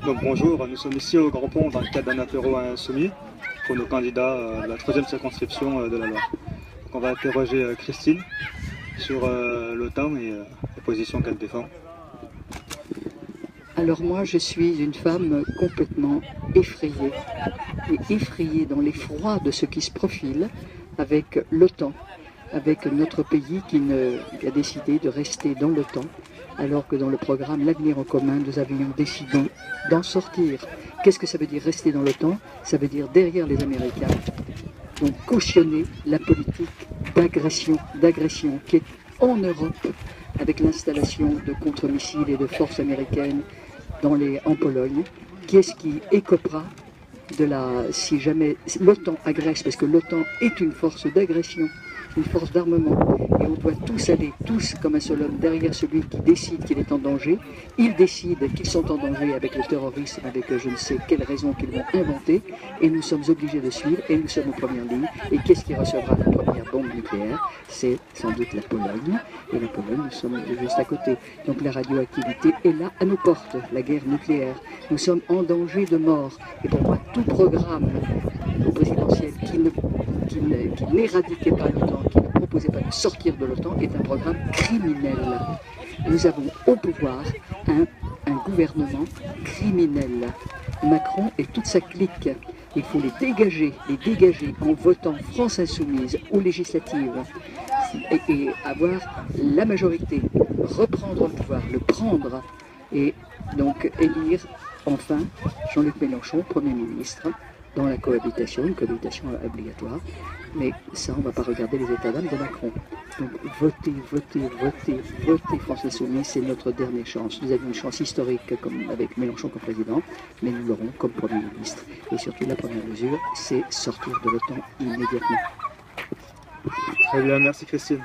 Donc bonjour, nous sommes ici au Grand Pont dans le cadre d'un apéro insoumis pour nos candidats de la 3e circonscription de la Loire. Donc on va interroger Christine sur l'OTAN et les positions qu'elle défend. Alors moi, je suis une femme complètement effrayée, et effrayée dans l'effroi de ce qui se profile avec l'OTAN, avec notre pays qui a décidé de rester dans l'OTAN, alors que dans le programme L'Avenir en commun, nous avions décidé d'en sortir. Qu'est-ce que ça veut dire rester dans l'OTAN? Ça veut dire derrière les Américains, donc cautionner la politique d'agression qui est en Europe, avec l'installation de contre-missiles et de forces américaines en Pologne. Qui est-ce qui écopera si jamais l'OTAN agresse, parce que l'OTAN est une force d'agression, une force d'armement, et on doit tous aller, tous comme un seul homme, derrière celui qui décide qu'il est en danger. Ils décident qu'ils sont en danger avec le terrorisme, avec je ne sais quelle raison qu'ils vont inventer, et nous sommes obligés de suivre, et nous sommes en première ligne. Et qu'est-ce qui recevra la première bombe nucléaire? C'est sans doute la Pologne, et la Pologne, nous sommes juste à côté. Donc la radioactivité est là à nos portes, la guerre nucléaire. Nous sommes en danger de mort, et pour moi, tout programme au présidentiel qui n'éradiquait pas l'OTAN, qui ne proposait pas de sortir de l'OTAN, est un programme criminel. Nous avons au pouvoir un gouvernement criminel. Macron et toute sa clique, il faut les dégager en votant France Insoumise aux législatives et avoir la majorité, reprendre le pouvoir, le prendre et donc élire enfin Jean-Luc Mélenchon, Premier ministre, dans la cohabitation, une cohabitation obligatoire. Mais ça, on ne va pas regarder les états d'âme de Macron. Donc votez France Insoumise, c'est notre dernière chance. Nous avions une chance historique avec Mélenchon comme président, mais nous l'aurons comme Premier ministre. Et surtout, la première mesure, c'est sortir de l'OTAN immédiatement. Très bien, merci Christine.